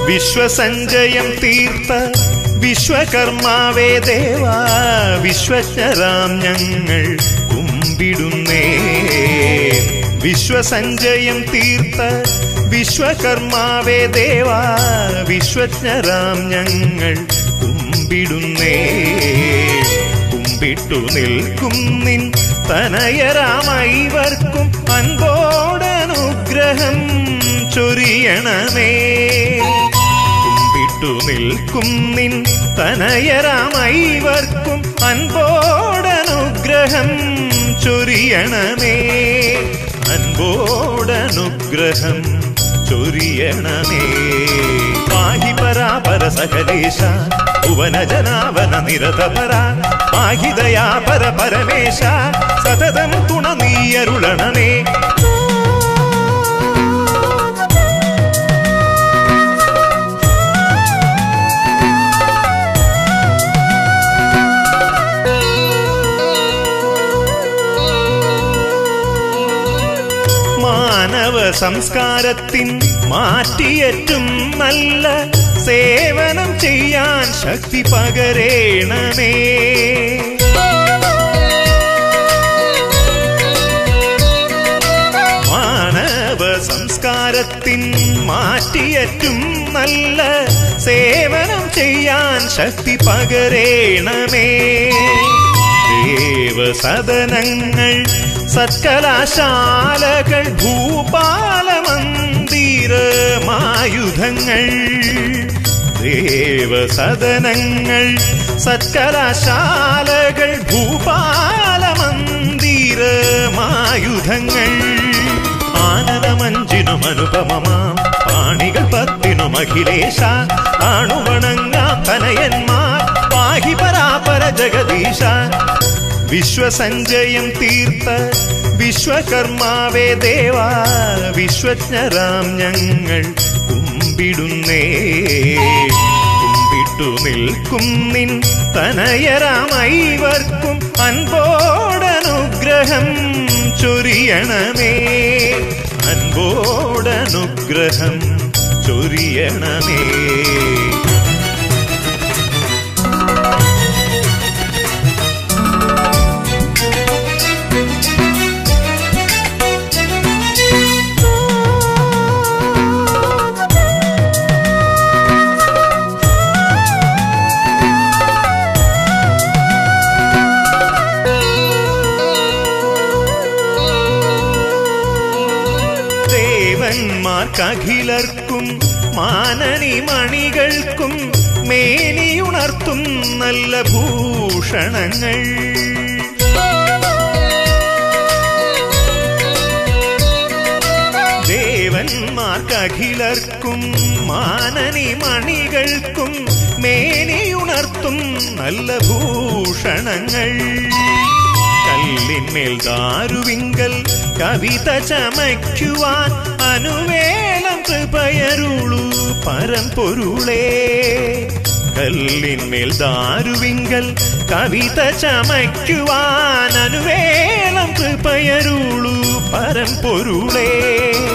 വിശ്വസഞ്ചയം തീർത്ത വിശ്വകർമാവേ ദേവാ വിശ്വജ്ഞരാം ഞങ്ങൾ കുമ്പിടുന്നേ. വിശ്വസഞ്ചയം തീർത്ത വിശ്വകർമാവേ ദേവാ വിശ്വജ്ഞരാം ഞങ്ങൾ കുമ്പിടുന്നേ. കുമ്പിട്ടു നിൽക്കും നിൻ തനയരാമൈവർക്കും അൻപോടനുഗ്രഹം ചൊരിയണമേ. കുമ്പിട്ടു നിൽക്കും നിൻ തനയരാമൈവർക്കും അൻപോടനുഗ്രഹം ചൊരിയണമേ. അൻപോടനുഗ്രഹം ചൊരിയണമേ. പാഹി പരാപര സകലേശ ഭുവനജനാവന നിരതപര മാഹിദയാപര പരമേശ സതതം തുണ നീയരുളണമേ. മാനവ സംസ്കാരത്തിൻ മാറ്റിയേറ്റും നല്ല സേവനം ചെയ്യാൻ ശക്തി പകരേണമേ. മാനവ സംസ്കാരത്തിൻ മാറ്റിയേറ്റും നല്ല സേവനം ചെയ്യാൻ ശക്തി പകരേണമേ. ദേവസദനങ്ങൾ സത്കലാശാലകൾ ഭൂപാലമന്ദിരമായുധങ്ങൾ. ദേവസദനങ്ങൾ സത്കലാശാലകൾ ഭൂപാലമന്ദിരമായുധങ്ങൾ. ആനന്ദമഞ്ചിനും അനുപമമാം പാണികൾ പത്തിനും അഖിലേശ ആണുവണങ്ങാം തനയന്മാർ പാഹി പരാപര ജഗദീശ. വിശ്വസഞ്ചയം തീർത്ത വിശ്വകർമാവേ ദേവാ വിശ്വജ്ഞരാം ഞങ്ങൾ കുമ്പിടുന്നേ. കുമ്പിട്ടു നിൽക്കും നിൻ തനയരാമൈവർക്കും അൻപോടനുഗ്രഹം ചൊരിയണമേ. അൻപോടനുഗ്രഹം ചൊരിയണമേ. ദേവന്മാർക്കഖിലർക്കും മാനനി മണികൾക്കും മേനിയുണർത്തും നല്ല ഭൂഷണങ്ങൾ. ദേവന്മാർക്കഖിലർക്കും മാനനി മണികൾക്കും മേനിയുണർത്തും നല്ല ഭൂഷണങ്ങൾ. കല്ലിന്മേൽ ദാരുവിങ്കൽ കവിത ചമയ്ക്കുവാൻ അനുവേലം കൃപയരുളു പരമ്പൊരുളേ. കല്ലിന്മേൽ ദാരുവിങ്കൽ കവിത ചമയ്ക്കുവാൻ അനുവേലം കൃപയരുളു പരമ്പൊരുളേ.